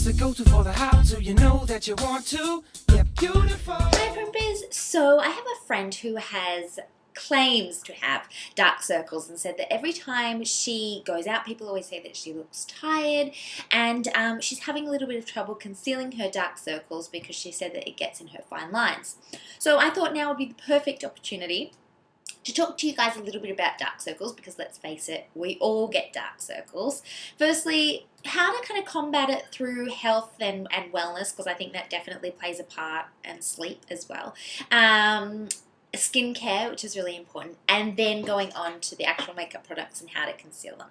the go-to for the how-to. You know that you want to get beautiful. Hi, Primpers. So I have a friend who claims to have dark circles and said that every time she goes out, people always say that she looks tired, and she's having a little bit of trouble concealing her dark circles because she said that it gets in her fine lines. So I thought now would be the perfect opportunity to talk to you guys a little bit about dark circles, because let's face it, we all get dark circles. Firstly, how to kind of combat it through health and wellness, because I think that definitely plays a part, and sleep as well. Skincare, which is really important, and then going on to the actual makeup products and how to conceal them.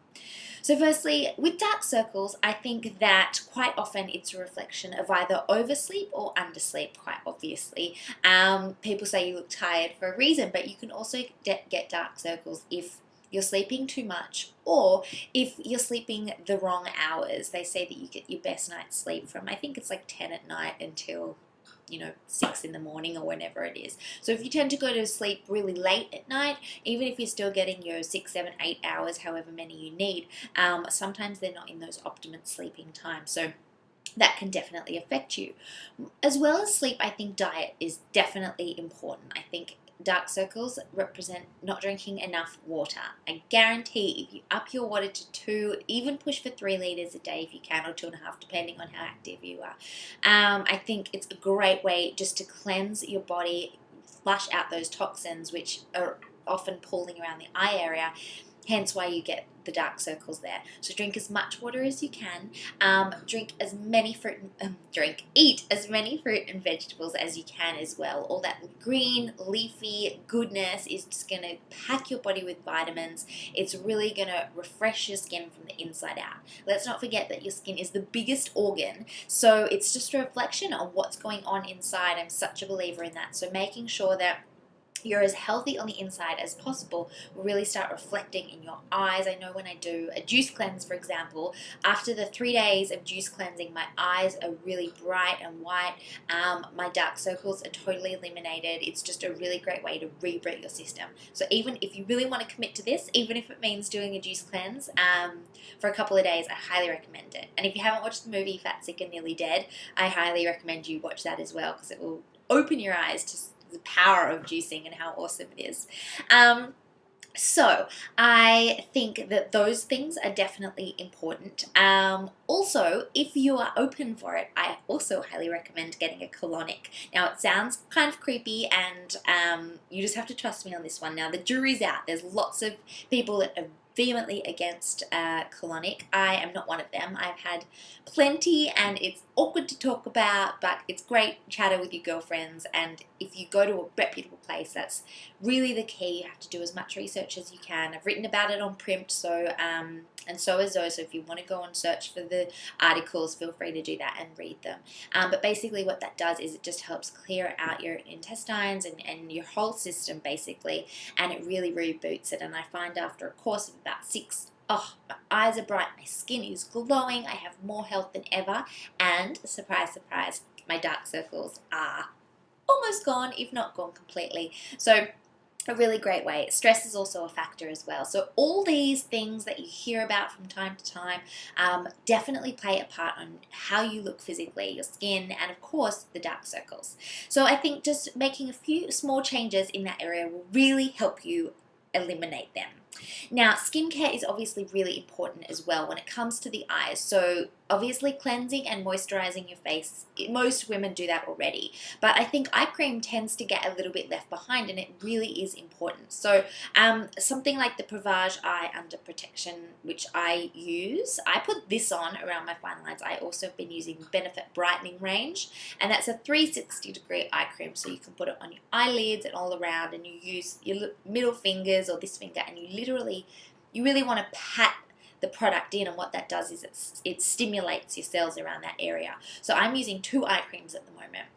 So firstly, with dark circles, I think that quite often it's a reflection of either oversleep or undersleep, quite obviously. People say you look tired for a reason, but you can also get dark circles if you're sleeping too much or if you're sleeping the wrong hours. They say that you get your best night's sleep from, I think it's like 10 at night until 6 in the morning or whenever it is. So if you tend to go to sleep really late at night, even if you're still getting your 6, 7, 8 hours, however many you need, sometimes they're not in those optimum sleeping times. So that can definitely affect you. As well as sleep, I think diet is definitely important. I think dark circles represent not drinking enough water. I guarantee if you up your water to 2, even push for 3 liters a day if you can, or 2.5, depending on how active you are. I think it's a great way just to cleanse your body, flush out those toxins which are often pooling around the eye area. Hence why you get the dark circles there. So drink as much water as you can. Eat as many fruit and vegetables as you can as well. All that green, leafy goodness is just going to pack your body with vitamins. It's really going to refresh your skin from the inside out. Let's not forget that your skin is the biggest organ, so it's just a reflection of what's going on inside. I'm such a believer in that. So making sure that you're as healthy on the inside as possible will really start reflecting in your eyes. I know when I do a juice cleanse, for example, after the 3 days of juice cleansing, my eyes are really bright and white. My dark circles are totally eliminated. It's just a really great way to reboot your system. So even if you really want to commit to this, even if it means doing a juice cleanse for a couple of days, I highly recommend it. And if you haven't watched the movie Fat, Sick and Nearly Dead, I highly recommend you watch that as well, because it will open your eyes to the power of juicing and how awesome it is. So I think that those things are definitely important. Also, if you are open for it, I also highly recommend getting a colonic. Now, it sounds kind of creepy, and you just have to trust me on this one. Now, the jury's out. There's lots of people that are vehemently against colonic. I am not one of them. I've had plenty, and it's awkward to talk about, but it's great chatter with your girlfriends. And if you go to a reputable place, that's really the key. You have to do as much research as you can. I've written about it on PRIMPED, so and so is Zoe. So if you want to go and search for the articles, feel free to do that and read them. But basically what that does is it just helps clear out your intestines and your whole system, basically, and it really reboots it. And I find after a course of about 6, my eyes are bright, my skin is glowing, I have more health than ever, and surprise, surprise, my dark circles are almost gone, if not gone completely. So a really great way. Stress is also a factor as well. So all these things that you hear about from time to time definitely play a part on how you look physically, your skin, and of course the dark circles. So I think just making a few small changes in that area will really help you eliminate them. Now, skincare is obviously really important as well when it comes to the eyes. So obviously cleansing and moisturizing your face, most women do that already, but I think eye cream tends to get a little bit left behind, and it really is important. So something like the Privage Eye Under Protection, which I use, I put this on around my fine lines. I also have been using Benefit Brightening Range, and that's a 360-degree eye cream, so you can put it on your eyelids and all around, and you use your middle fingers or this finger, and you really want to pat the product in, and what that does is it stimulates your cells around that area. So I'm using 2 eye creams at the moment.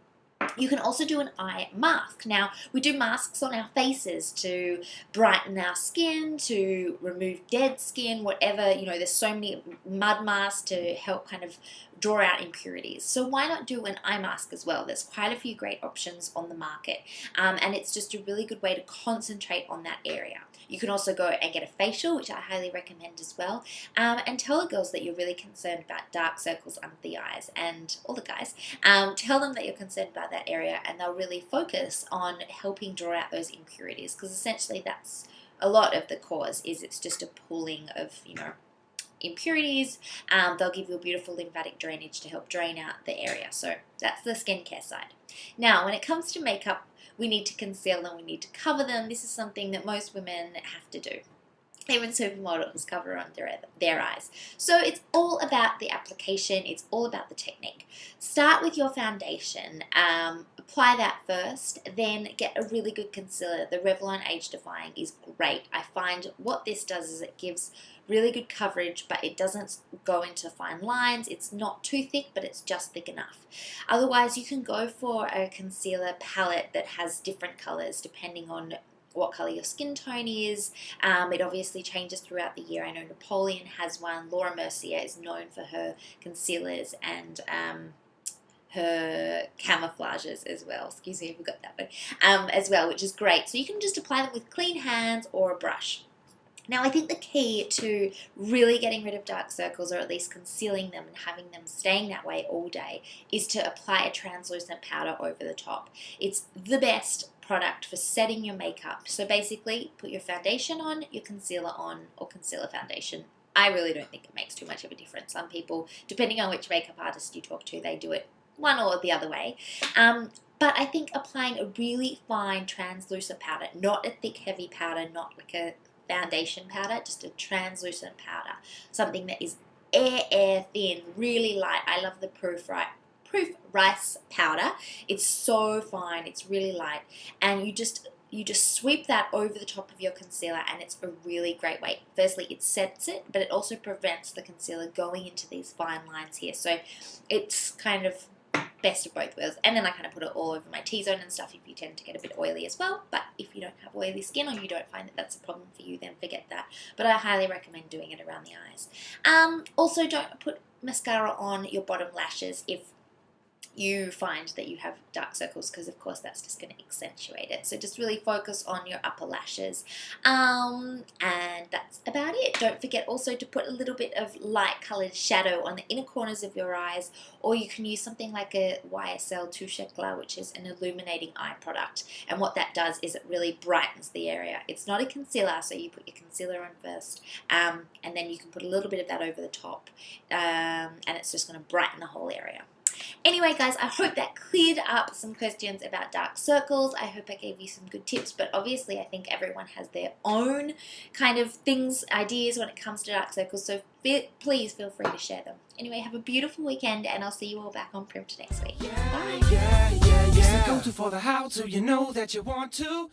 You can also do an eye mask. Now, we do masks on our faces to brighten our skin, to remove dead skin, whatever, there's so many mud masks to help kind of draw out impurities. So why not do an eye mask as well? There's quite a few great options on the market, and it's just a really good way to concentrate on that area. You can also go and get a facial, which I highly recommend as well, and tell the girls that you're really concerned about dark circles under the eyes, and all the guys, tell them that you're concerned about that area, and they'll really focus on helping draw out those impurities, because essentially that's a lot of the cause. Is it's just a pooling of impurities. They'll give you a beautiful lymphatic drainage to help drain out the area. So that's the skincare side. Now, when it comes to makeup, we need to conceal them, we need to cover them. This is something that most women have to do. Even supermodels cover under their eyes. So it's all about the application, it's all about the technique. Start with your foundation, apply that first, then get a really good concealer. The Revlon Age Defying is great. I find what this does is it gives really good coverage, but it doesn't go into fine lines. It's not too thick, but it's just thick enough. Otherwise, you can go for a concealer palette that has different colors depending on what color your skin tone is. It obviously changes throughout the year. I know Napoleon has one. Laura Mercier is known for her concealers and her camouflages as well. Excuse me, I forgot that one. As well, which is great. So you can just apply them with clean hands or a brush. Now, I think the key to really getting rid of dark circles, or at least concealing them and having them staying that way all day, is to apply a translucent powder over the top. It's the best product for setting your makeup. So basically, put your foundation on, your concealer on, or concealer foundation. I really don't think it makes too much of a difference. Some people, depending on which makeup artist you talk to, they do it one or the other way. But I think applying a really fine translucent powder, not a thick, heavy powder, not like a foundation powder, just a translucent powder, something that is air thin, really light. I love the Proof Rice powder. It's so fine, it's really light, and you just sweep that over the top of your concealer, and it's a really great way. Firstly, it sets it, but it also prevents the concealer going into these fine lines here. So it's kind of best of both worlds. And then I kind of put it all over my T-zone and stuff if you tend to get a bit oily as well. But if you don't have oily skin, or you don't find that that's a problem for you, then forget that. But I highly recommend doing it around the eyes. Also, don't put mascara on your bottom lashes if you find that you have dark circles, because of course that's just going to accentuate it. So just really focus on your upper lashes, and that's about it. Don't forget also to put a little bit of light colored shadow on the inner corners of your eyes, or you can use something like a YSL Touche Éclat, which is an illuminating eye product, and what that does is it really brightens the area. It's not a concealer, so you put your concealer on first, and then you can put a little bit of that over the top, and it's just going to brighten the whole area. Anyway, guys, I hope that cleared up some questions about dark circles. I hope I gave you some good tips, but obviously I think everyone has their own kind of ideas when it comes to dark circles, so please feel free to share them. Anyway, have a beautiful weekend, and I'll see you all back on PRIMPED next week. Bye! Yeah. You say go to for the how to, you know that you want to.